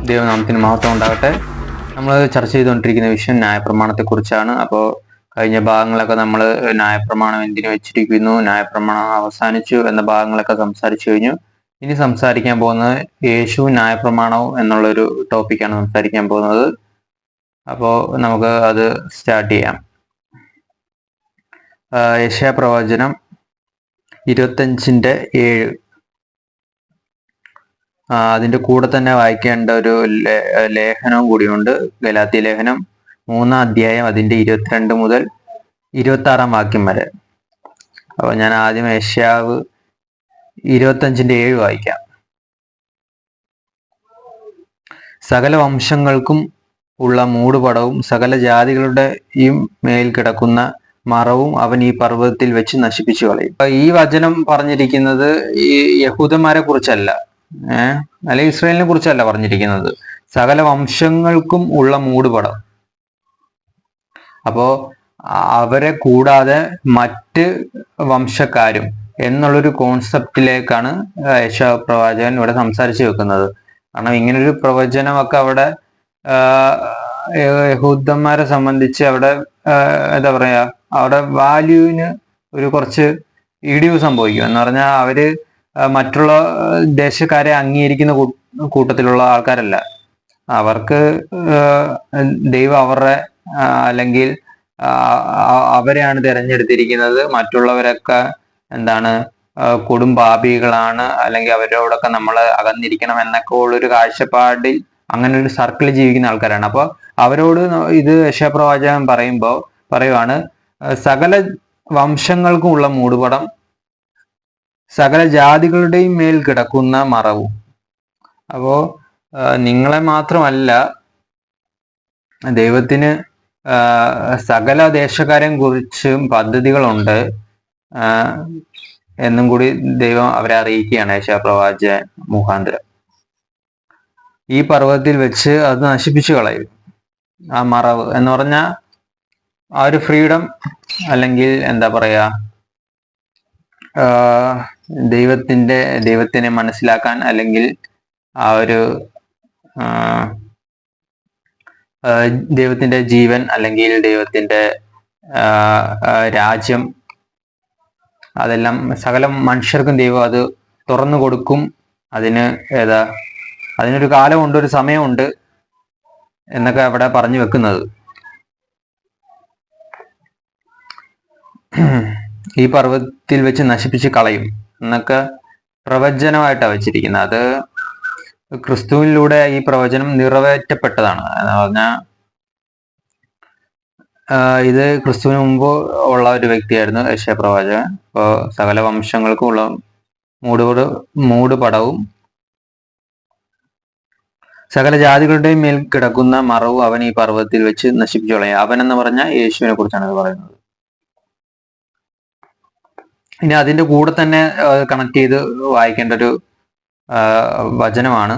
ദൈവനാമത്തിന് മഹത്വം ഉണ്ടാകട്ടെ. നമ്മൾ ചർച്ച ചെയ്തുകൊണ്ടിരിക്കുന്ന വിഷയം ന്യായപ്രമാണത്തെക്കുറിച്ചാണ്. അപ്പോൾ കഴിഞ്ഞ ഭാഗങ്ങളൊക്കെ നമ്മൾ ന്യായപ്രമാണം എന്തിനു വെച്ചിരിക്കുന്നു, ന്യായപ്രമാണം അവസാനിച്ചു എന്ന ഭാഗങ്ങളൊക്കെ സംസാരിച്ചു കഴിഞ്ഞു. ഇനി സംസാരിക്കാൻ പോകുന്നത് യേശു ന്യായപ്രമാണവും എന്നുള്ളൊരു ടോപ്പിക്കാണ് സംസാരിക്കാൻ പോകുന്നത്. അപ്പോൾ നമുക്ക് അത് സ്റ്റാർട്ട് ചെയ്യാം. യെശയ്യാ പ്രവചനം 25:7. അതിൻ്റെ കൂടെ തന്നെ വായിക്കേണ്ട ഒരു ലേഖനവും കൂടിയുണ്ട്. ഗലാത്യ ലേഖനം 3-ാം അധ്യായം അതിൻ്റെ 22 മുതൽ 26 വാക്യം വരെ. അപ്പോൾ ഞാൻ ആദ്യം യെശയ്യാവ് 25:7 വായിക്കാം. സകല വംശങ്ങൾക്കും ഉള്ള മൂടുപടവും സകല ജാതികളുടെയും മേൽ കിടക്കുന്ന മറവും അവൻ ഈ പർവ്വതത്തിൽ വെച്ച് നശിപ്പിച്ചു കളയും. ഈ വചനം പറഞ്ഞിരിക്കുന്നത് ഈ യഹൂദന്മാരെ കുറിച്ചല്ല, അല്ലെങ്കിൽ ഇസ്രായേലിനെ കുറിച്ചല്ല പറഞ്ഞിരിക്കുന്നത്, സകല വംശങ്ങൾക്കും ഉള്ള മൂടുപടം. അപ്പോ അവരെ കൂടാതെ മറ്റ് വംശക്കാരും എന്നുള്ളൊരു കോൺസെപ്റ്റിലേക്കാണ് യെശയ്യാ പ്രവാചകൻ ഇവിടെ സംസാരിച്ചു വെക്കുന്നത്. കാരണം ഇങ്ങനൊരു പ്രവചനമൊക്കെ അവിടെ യഹൂദന്മാരെ സംബന്ധിച്ച് അവിടെ എന്താ പറയാ, അവിടെ വാല്യൂവിന് ഒരു കുറച്ച് ഇടിവ് സംഭവിക്കും. എന്ന് പറഞ്ഞാൽ അവര് മറ്റുള്ള ദേശക്കാരെ അംഗീകരിക്കുന്ന കൂട്ടത്തിലുള്ള ആൾക്കാരല്ല. അവർക്ക് ദൈവം അവരുടെ അല്ലെങ്കിൽ അവരെയാണ് തിരഞ്ഞെടുത്തിരിക്കുന്നത്. മറ്റുള്ളവരൊക്കെ എന്താണ്, കൊടുംപാപികളാണ്, അല്ലെങ്കിൽ അവരോടൊക്കെ നമ്മൾ അകന്നിരിക്കണം എന്നൊക്കെ ഉള്ളൊരു കാഴ്ചപ്പാടിൽ അങ്ങനെ ഒരു സർക്കിൾ ജീവിക്കുന്ന ആൾക്കാരാണ്. അപ്പോൾ അവരോട് ഇത് യെശയ്യാ പ്രവാചകൻ പറയുവാണ്, സകല വംശങ്ങൾക്കും ഉള്ള മൂടുപടം സകല ജാതികളുടെയും മേൽ കിടക്കുന്ന മറവും. അപ്പോ നിങ്ങളെ മാത്രമല്ല, ദൈവത്തിന് സകല ദേശക്കാരെയും കുറിച്ചും പദ്ധതികളുണ്ട് എന്നും കൂടി ദൈവം അവരെ അറിയിക്കുകയാണ് യെശയ്യാ പ്രവാചകൻ മുഖാന്തരം. ഈ പർവ്വതത്തിൽ വെച്ച് അത് നശിപ്പിച്ചു കളയും. ആ മറവ് എന്ന് പറഞ്ഞാൽ ആ ഒരു ഫ്രീഡം, അല്ലെങ്കിൽ എന്താ പറയാ, ദൈവത്തിനെ മനസ്സിലാക്കാൻ, അല്ലെങ്കിൽ ആ ഒരു ദൈവത്തിന്റെ ജീവൻ, അല്ലെങ്കിൽ ദൈവത്തിന്റെ രാജ്യം, അതെല്ലാം സകല മനുഷ്യർക്കും ദൈവം അത് തുറന്നു കൊടുക്കും. അതിനൊരു കാലമുണ്ട്, ഒരു സമയമുണ്ട് എന്നൊക്കെ അവിടെ പറഞ്ഞു വെക്കുന്നത്. ഈ പർവ്വതത്തിൽ വെച്ച് നശിപ്പിച്ച് കളയും എന്നൊക്കെ പ്രവചനമായിട്ടാണ് വെച്ചിരിക്കുന്നത്. അത് ക്രിസ്തുവിലൂടെ ഈ പ്രവചനം നിറവേറ്റപ്പെട്ടതാണ്. എന്ന് പറഞ്ഞാൽ ഇത് ക്രിസ്തുവിന് മുമ്പ് ഉള്ള ഒരു വ്യക്തിയായിരുന്നു യെശയ്യാ പ്രവാചകൻ. അപ്പോൾ സകല വംശങ്ങൾക്കും ഉള്ള മൂടുപടവും സകല ജാതികളുടെയും മേൽ കിടക്കുന്ന മറവും അവൻ ഈ പർവ്വതത്തിൽ വെച്ച് നശിപ്പിച്ചു കളയും. അവൻ എന്ന് പറഞ്ഞാൽ യേശുവിനെ കുറിച്ചാണ് ഇത് പറയുന്നത്. ഇനി അതിന്റെ കൂടെ തന്നെ കണക്ട് ചെയ്ത് വായിക്കേണ്ട ഒരു വചനമാണ്.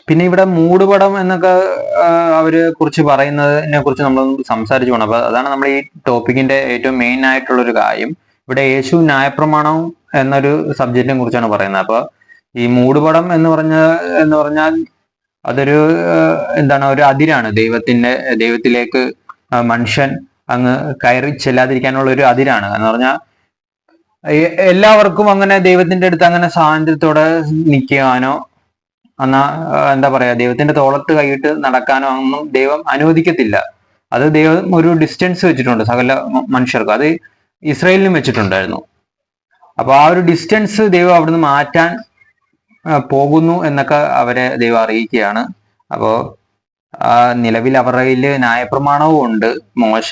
പിന്നെ ഇവിടെ മൂടുപടം എന്നൊക്കെ അവരെ കുറിച്ച് പറയുന്നതിനെ കുറിച്ച് നമ്മൾ സംസാരിച്ചു പോകണം. അപ്പൊ അതാണ് നമ്മൾ ഈ ടോപ്പിക്കിന്റെ ഏറ്റവും മെയിൻ ആയിട്ടുള്ളൊരു കാര്യം. ഇവിടെ യേശു ന്യായപ്രമാണവും എന്നൊരു സബ്ജക്റ്റിനെ കുറിച്ചാണ് പറയുന്നത്. അപ്പൊ ഈ മൂടുപടം എന്ന് പറഞ്ഞാൽ അതൊരു എന്താണ്, ഒരു അതിരാണ്. ദൈവത്തിലേക്ക് മനുഷ്യൻ അങ്ങ് കയറി ചെല്ലാതിരിക്കാനുള്ള ഒരു അതിരാണ്. എന്ന് പറഞ്ഞാൽ എല്ലാവർക്കും അങ്ങനെ ദൈവത്തിന്റെ അടുത്ത് അങ്ങനെ സ്വാതന്ത്ര്യത്തോടെ നിൽക്കാനോ, എന്നാ എന്താ പറയാ, ദൈവത്തിന്റെ തോളത്ത് കൈയിട്ട് നടക്കാനോ ഒന്നും ദൈവം അനുവദിക്കത്തില്ല. അത് ദൈവം ഒരു ഡിസ്റ്റൻസ് വെച്ചിട്ടുണ്ട് സകല മനുഷ്യർക്കും. അത് ഇസ്രായേലിനും വെച്ചിട്ടുണ്ടായിരുന്നു. അപ്പൊ ആ ഒരു ഡിസ്റ്റൻസ് ദൈവം അവിടുന്ന് മാറ്റാൻ പോകുന്നു എന്നൊക്കെ അവരെ ദൈവം അറിയിക്കുകയാണ്. അപ്പോ നിലവിൽ അവരുടെ കയ്യിൽ ന്യായപ്രമാണവും ഉണ്ട്, മോശ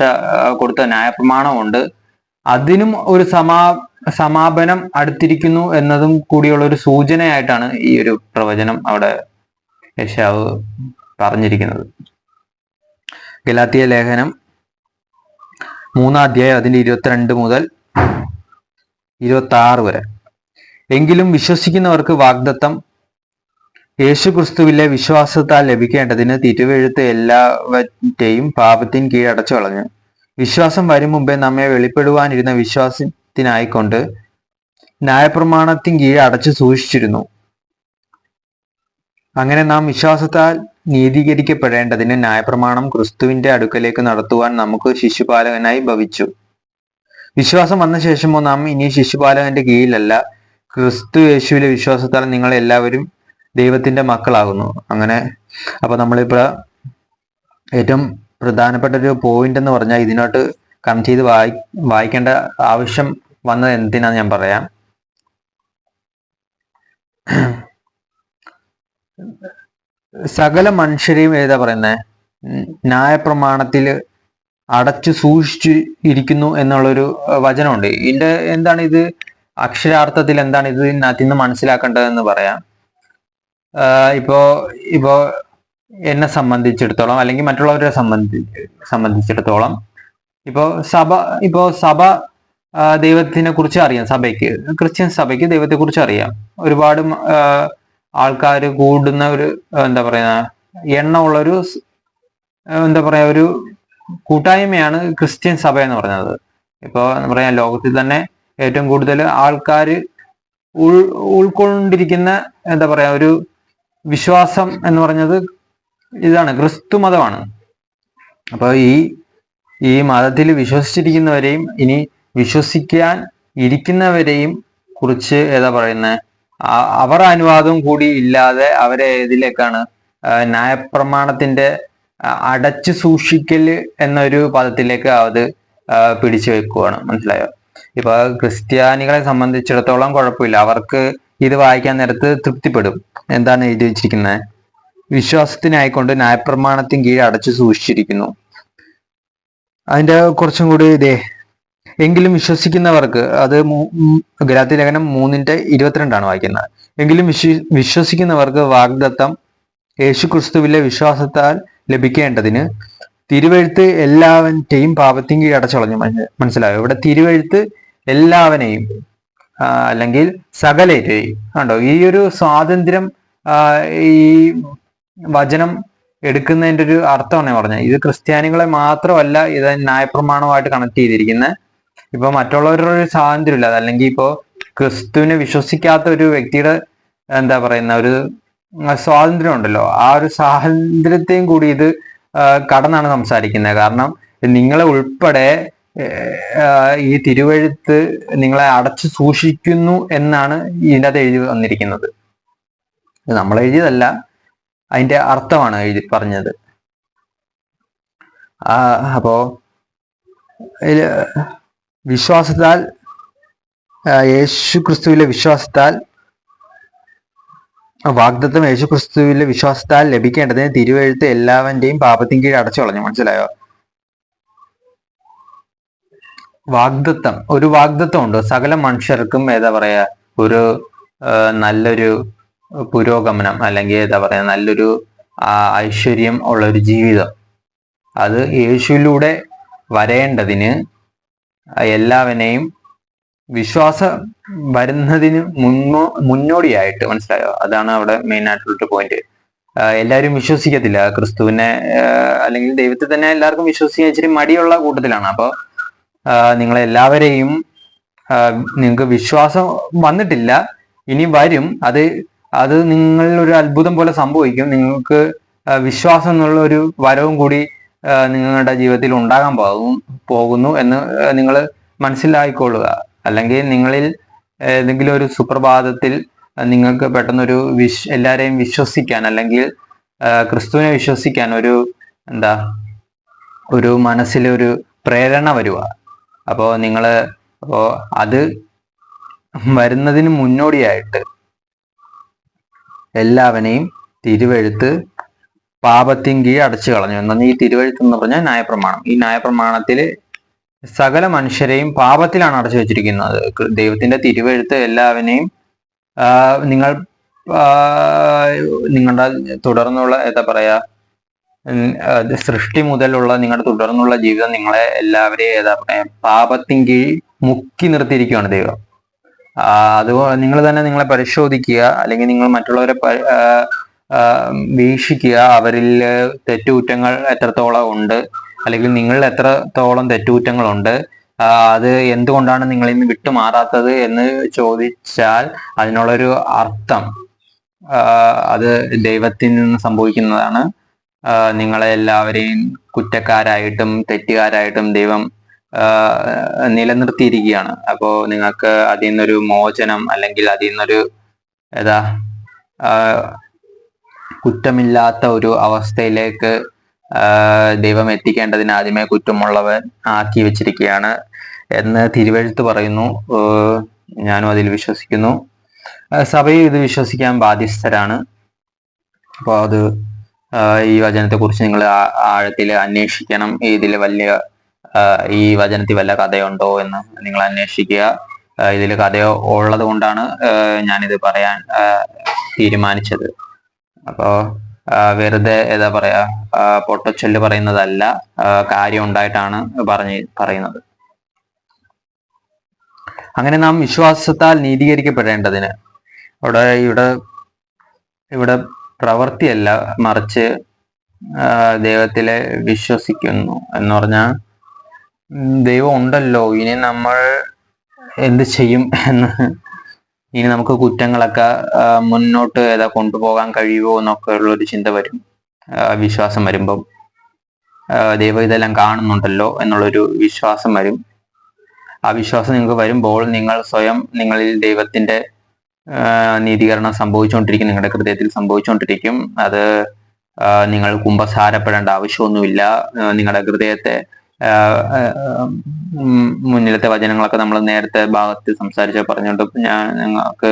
കൊടുത്ത ന്യായപ്രമാണവും ഉണ്ട്. അതിനും ഒരു സമാപനം അടുത്തിരിക്കുന്നു എന്നതും കൂടിയുള്ള ഒരു സൂചനയായിട്ടാണ് ഈ ഒരു പ്രവചനം അവിടെ യെശയ്യാവ് പറഞ്ഞിരിക്കുന്നത്. ഗലാത്യ ലേഖനം 3-ാം അധ്യായം അതിന്റെ 22 മുതൽ 26 വരെ. എങ്കിലും വിശ്വസിക്കുന്നവർക്ക് വാഗ്ദത്തം യേശുക്രിസ്തുവിലെ വിശ്വാസത്താൽ ലഭിക്കേണ്ടതിന് തിരുവെഴുത്ത് എല്ലാവറ്റെയും പാപത്തിന് കീഴടച്ചു കളഞ്ഞു. വിശ്വാസം വരും മുമ്പേ നമ്മെ വെളിപ്പെടുവാനിരുന്ന വിശ്വാസത്തിനായിക്കൊണ്ട് ന്യായപ്രമാണത്തിന് കീഴ് അടച്ചു സൂക്ഷിച്ചിരുന്നു. അങ്ങനെ നാം വിശ്വാസത്താൽ നീതീകരിക്കപ്പെടേണ്ടതിന് ന്യായപ്രമാണം ക്രിസ്തുവിന്റെ അടുക്കലേക്ക് നടത്തുവാൻ നമുക്ക് ശിശുപാലകനായി ഭവിച്ചു. വിശ്വാസം വന്ന ശേഷമോ നാം ഇനി ശിശുപാലകന്റെ കീഴിലല്ല, ക്രിസ്തു യേശുവിലെ വിശ്വാസത്താൽ നിങ്ങൾ എല്ലാവരും ദൈവത്തിന്റെ മക്കളാകുന്നു. അങ്ങനെ അപ്പൊ നമ്മളിപ്പോ ഏറ്റവും പ്രധാനപ്പെട്ട ഒരു പോയിന്റ് എന്ന് പറഞ്ഞാൽ ഇതിനോട്ട് കണക്ട് ചെയ്ത് വായിക്കേണ്ട ആവശ്യം വന്നത് എന്തിനാന്ന് ഞാൻ പറയാം. സകല മനുഷ്യരെയും ഏതാ പറയുന്നത്, ന്യായപ്രമാണത്തിൽ അടച്ചു സൂക്ഷിച്ചു ഇരിക്കുന്നു എന്നുള്ളൊരു വചനമുണ്ട്. ഇതിന്റെ എന്താണ് ഇത്, അക്ഷരാർത്ഥത്തിൽ എന്താണ് ഇത് ഇതിനകത്ത് നിന്ന് മനസ്സിലാക്കേണ്ടതെന്ന് പറയാം. ഇപ്പോ എന്നെ സംബന്ധിച്ചിടത്തോളം അല്ലെങ്കിൽ മറ്റുള്ളവരെ സംബന്ധിച്ചിടത്തോളം ഇപ്പോ സഭ ദൈവത്തിനെ കുറിച്ച് അറിയാം. സഭയ്ക്ക്, ക്രിസ്ത്യൻ സഭയ്ക്ക് ദൈവത്തെ കുറിച്ച് അറിയാം. ഒരുപാട് ആൾക്കാർ കൂടുന്ന ഒരു എന്താ പറയുക എണ്ണമുള്ളൊരു എന്താ പറയാ ഒരു കൂട്ടായ്മയാണ് ക്രിസ്ത്യൻ സഭ എന്ന് പറയുന്നത്. ഇപ്പോൾ എന്താ പറയാ ലോകത്തിൽ തന്നെ ഏറ്റവും കൂടുതൽ ആൾക്കാർ ഉൾക്കൊണ്ടിരിക്കുന്ന എന്താ പറയാ ഒരു വിശ്വാസം എന്ന് പറഞ്ഞത് ഇതാണ്, ക്രിസ്തു മതമാണ്. അപ്പൊ ഈ മതത്തിൽ വിശ്വസിച്ചിരിക്കുന്നവരെയും ഇനി വിശ്വസിക്കാൻ ഇരിക്കുന്നവരെയും കുറിച്ച് ഏതാ പറയുന്നത്, അവർ അനുവാദവും കൂടി ഇല്ലാതെ അവരെ ഇതിലേക്കാണ് ന്യായപ്രമാണത്തിന്റെ അടച്ചു സൂക്ഷിക്കൽ എന്നൊരു പദത്തിലേക്ക് അത് പിടിച്ചു വെക്കുവാണ്. മനസ്സിലായോ? ഇപ്പൊ ക്രിസ്ത്യാനികളെ സംബന്ധിച്ചിടത്തോളം കുഴപ്പമില്ല, അവർക്ക് ഇത് വായിക്കാൻ നേരത്ത് തൃപ്തിപ്പെടും. എന്താണ് എഴുതി വെച്ചിരിക്കുന്നത്, വിശ്വാസത്തിനായിക്കൊണ്ട് ന്യായപ്രമാണത്തിന് കീഴ് അടച്ചു സൂക്ഷിച്ചിരിക്കുന്നു. അതിന്റെ കുറച്ചും കൂടി എങ്കിലും വിശ്വസിക്കുന്നവർക്ക്, അത് ഗലാത്യ ലേഖനം 3:22 വായിക്കുന്നത്. എങ്കിലും വിശ്വസിക്കുന്നവർക്ക് വാഗ്ദത്തം യേശുക്രിസ്തുവിലെ വിശ്വാസത്താൽ ലഭിക്കേണ്ടതിന് തിരുവെഴുത്ത് എല്ലാവന്റെയും പാപത്തിൻ കീഴ് അടച്ചളഞ്ഞു. മനസ്സിലായോ? ഇവിടെ തിരുവെഴുത്ത് എല്ലാവനെയും അല്ലെങ്കിൽ സകലരെയും കണ്ടോ. ഈ ഒരു സ്വാതന്ത്ര്യം ഈ വചനം എടുക്കുന്നതിന്റെ ഒരു അർത്ഥമാണ് പറഞ്ഞത്. ഇത് ക്രിസ്ത്യാനികളെ മാത്രമല്ല ഇത് ന്യായപ്രമാണമായിട്ട് കണക്ട് ചെയ്തിരിക്കുന്നത്. ഇപ്പൊ മറ്റുള്ളവരുടെ ഒരു സ്വാതന്ത്ര്യമില്ല, അല്ലെങ്കിൽ ഇപ്പോ ക്രിസ്തുവിനെ വിശ്വസിക്കാത്ത ഒരു വ്യക്തിയുടെ എന്താ പറയുന്ന ഒരു സ്വാതന്ത്ര്യം ഉണ്ടല്ലോ, ആ ഒരു സ്വാതന്ത്ര്യത്തെയും കൂടി ഇത് കടന്നാണ് സംസാരിക്കുന്നത്. കാരണം നിങ്ങളെ ഉൾപ്പെടെ ഈ തിരുവെഴുത്ത് നിങ്ങളെ അടച്ചു സൂക്ഷിക്കുന്നു എന്നാണ് ഇതിനകത്ത് എഴുതി വന്നിരിക്കുന്നത്. നമ്മൾ എഴുതിയതല്ല, അതിന്റെ അർത്ഥമാണ് എഴുതി പറഞ്ഞത്. അപ്പോ വിശ്വാസത്താൽ യേശുക്രിസ്തുവിലെ വിശ്വാസത്താൽ വാഗ്ദത്തം യേശുക്രിസ്തുവിലെ വിശ്വാസത്താൽ ലഭിക്കേണ്ടതിന് തിരുവെഴുത്ത് എല്ലാവന്റെയും പാപത്തിൻ കീഴ് അടച്ചു കളഞ്ഞു. മനസ്സിലായോ? വാഗ്ദത്തം, ഒരു വാഗ്ദത്തം ഉണ്ട് സകല മനുഷ്യർക്കും ഏതാ പറയാ ഒരു നല്ലൊരു പുരോഗമനം, അല്ലെങ്കിൽ ഏതാ പറയാ നല്ലൊരു ഐശ്വര്യം ഉള്ള ഒരു ജീവിതം. അത് യേശുവിലൂടെ വരേണ്ടതിന് എല്ലാവരെയും വിശ്വാസം വരുന്നതിന് മുന്നോടിയായിട്ട്. മനസ്സിലായോ? അതാണ് അവിടെ മെയിൻ ആയിട്ടുള്ള പോയിന്റ്. എല്ലാവരും വിശ്വസിക്കത്തില്ല ക്രിസ്തുവിനെ, അല്ലെങ്കിൽ ദൈവത്തെ തന്നെ എല്ലാവർക്കും വിശ്വസിക്കാൻ ഇച്ചിരി മടിയുള്ള കൂട്ടത്തിലാണ്. അപ്പൊ നിങ്ങളെല്ലാവരെയും നിങ്ങൾക്ക് വിശ്വാസം വന്നിട്ടില്ല, ഇനി വരും. അത് നിങ്ങളിൽ ഒരു അത്ഭുതം പോലെ സംഭവിക്കും. നിങ്ങൾക്ക് വിശ്വാസം എന്നുള്ള ഒരു വരവും കൂടി നിങ്ങളുടെ ജീവിതത്തിൽ ഉണ്ടാകാൻ പോകുന്നു എന്ന് നിങ്ങൾ മനസ്സിലാക്കിക്കൊള്ളുക. അല്ലെങ്കിൽ നിങ്ങളിൽ ഏതെങ്കിലും ഒരു സുപ്രഭാതത്തിൽ നിങ്ങൾക്ക് പെട്ടെന്നൊരു എല്ലാരെയും വിശ്വസിക്കാൻ, അല്ലെങ്കിൽ ക്രിസ്തുവിനെ വിശ്വസിക്കാൻ ഒരു മനസ്സിലൊരു പ്രേരണ വരുക. അപ്പോൾ അത് വരുന്നതിന് മുന്നോടിയായിട്ട് എല്ലാവരെയും തിരുവെഴുത്ത് പാപത്തിൻ കീഴ് അടച്ചു കളഞ്ഞു എന്നാണ്. ഈ തിരുവെഴുത്ത് എന്ന് പറഞ്ഞാൽ ന്യായപ്രമാണം. ഈ ന്യായപ്രമാണത്തില് സകല മനുഷ്യരെയും പാപത്തിലാണ് അടച്ചു വെച്ചിരിക്കുന്നത്. ദൈവത്തിന്റെ തിരുവെഴുത്ത് എല്ലാവരെയും നിങ്ങളുടെ തുടർന്നുള്ള എന്താ പറയാ സൃഷ്ടി മുതലുള്ള നിങ്ങളുടെ തുടർന്നുള്ള ജീവിതം നിങ്ങളെ എല്ലാവരെയും ഏതാ പറയാ പാപത്തിൻ കീഴ് മുക്കി നിർത്തിയിരിക്കുകയാണ് ദൈവം. അതുപോലെ നിങ്ങൾ തന്നെ നിങ്ങളെ പരിശോധിക്കുക, അല്ലെങ്കിൽ നിങ്ങൾ മറ്റുള്ളവരെ വീക്ഷിക്കുക. അവരിൽ തെറ്റുകുറ്റങ്ങൾ എത്രത്തോളം ഉണ്ട്, അല്ലെങ്കിൽ നിങ്ങളിൽ എത്രത്തോളം തെറ്റുകുറ്റങ്ങളുണ്ട്, അത് എന്തുകൊണ്ടാണ് നിങ്ങളിൽ നിന്ന് വിട്ടുമാറാത്തത് എന്ന് ചോദിച്ചാൽ അതിനുള്ളൊരു അർത്ഥം അത് ദൈവത്തിൽ നിന്ന് സംഭവിക്കുന്നതാണ്. നിങ്ങളെ എല്ലാവരെയും കുറ്റക്കാരായിട്ടും തെറ്റുകാരായിട്ടും ദൈവം നിലനിർത്തിയിരിക്കുകയാണ്. അപ്പോ നിങ്ങൾക്ക് അതിൽ നിന്നൊരു മോചനം, അല്ലെങ്കിൽ അതിൽ നിന്നൊരു ഏതാ കുറ്റമില്ലാത്ത ഒരു അവസ്ഥയിലേക്ക് ദൈവം എത്തിക്കേണ്ടതിന് ആദ്യമേ കുറ്റമുള്ളവൻ ആക്കി വെച്ചിരിക്കുകയാണ് എന്ന് തിരുവെഴുത്ത് പറയുന്നു. ഞാനും അതിൽ വിശ്വസിക്കുന്നു. സഭയും ഇത് വിശ്വസിക്കാൻ ബാധ്യസ്ഥരാണ്. അപ്പോൾ അത് ഈ വചനത്തെ കുറിച്ച് നിങ്ങൾ ആഴത്തിൽ അന്വേഷിക്കണം. ഇതിൽ ഈ വചനത്തിൽ വല്ല കഥയുണ്ടോ എന്ന് നിങ്ങൾ അന്വേഷിക്കുക. ഇതിൽ കഥയോ ഉള്ളത് കൊണ്ടാണ് ഞാനിത് പറയാൻ തീരുമാനിച്ചത്. അപ്പോ വെറുതെ ഏതാ പറയാ പൊട്ടച്ചൊല്ല് പറയുന്നതല്ല, കാര്യം ഉണ്ടായിട്ടാണ് പറയുന്നത്. അങ്ങനെ നാം വിശ്വാസത്താൽ നീതീകരിക്കപ്പെടേണ്ടതിന് ഇവിടെ പ്രവൃത്തിയല്ല, മറിച്ച് ദൈവത്തിലെ വിശ്വസിക്കുന്നു എന്ന് പറഞ്ഞാൽ ദൈവം ഉണ്ടല്ലോ, ഇനി നമ്മൾ എന്ത് ചെയ്യും എന്ന്, ഇനി നമുക്ക് കുറ്റങ്ങളൊക്കെ മുന്നോട്ട് കൊണ്ടുപോകാൻ കഴിയുമോ എന്നൊക്കെ ഉള്ളൊരു ചിന്ത വരും. വിശ്വാസം വരുമ്പം ദൈവം ഇതെല്ലാം കാണുന്നുണ്ടല്ലോ എന്നുള്ളൊരു വിശ്വാസം വരും. ആ വിശ്വാസം നിങ്ങൾക്ക് വരുമ്പോൾ നിങ്ങൾ സ്വയം നിങ്ങളിൽ ദൈവത്തിന്റെ നീതീകരണം സംഭവിച്ചുകൊണ്ടിരിക്കും, നിങ്ങളുടെ ഹൃദയത്തിൽ സംഭവിച്ചുകൊണ്ടിരിക്കും. അത് നിങ്ങൾ കുമ്പസാരപ്പെടേണ്ട ആവശ്യമൊന്നുമില്ല. നിങ്ങളുടെ ഹൃദയത്തെ മുന്നിലത്തെ വചനങ്ങളൊക്കെ നമ്മൾ നേരത്തെ ഭാഗത്ത് പറഞ്ഞുകൊണ്ട് നിങ്ങൾക്ക്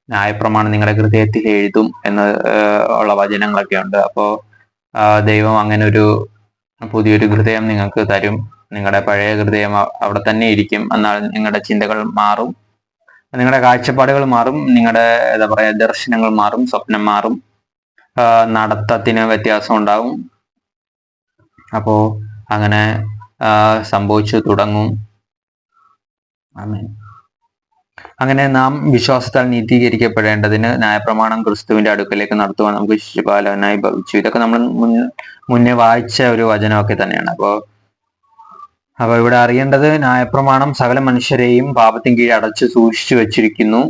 ന്യായപ്രമാണം നിങ്ങളുടെ ഹൃദയത്തിൽ എഴുതും എന്ന് ഉള്ള വചനങ്ങളൊക്കെ ഉണ്ട്. അപ്പോ ദൈവം അങ്ങനെ ഒരു പുതിയൊരു ഹൃദയം നിങ്ങൾക്ക് തരും. നിങ്ങളുടെ പഴയ ഹൃദയം അവിടെ തന്നെ ഇരിക്കും. എന്നാൽ നിങ്ങളുടെ ചിന്തകൾ മാറും, നിങ്ങളുടെ കാഴ്ചപ്പാടുകൾ മാറും, നിങ്ങളുടെ ദർശനങ്ങൾ മാറും, സ്വപ്നം മാറും, നടത്തത്തിന് വ്യത്യാസം ഉണ്ടാവും. അപ്പോ അങ്ങനെ സംഭവിച്ചു തുടങ്ങും. ആമേൻ. അങ്ങനെ നാം വിശ്വാസത്താൽ നീതീകരിക്കപ്പെടേണ്ടതിന് ന്യായപ്രമാണം ക്രിസ്തുവിന്റെ അടുക്കലേക്ക് നടത്തുവാൻ നമുക്ക് ശിശുപാലനായി ഭവിച്ചു. ഇതൊക്കെ നമ്മൾ മുന്നേ വായിച്ച ഒരു വചനമൊക്കെ തന്നെയാണ്. അപ്പൊ ഇവിടെ അറിയേണ്ടത്, ന്യായപ്രമാണം സകല മനുഷ്യരെയും പാപത്തിന് കീഴ് അടച്ച് സൂക്ഷിച്ചു വെച്ചിരിക്കുന്നു.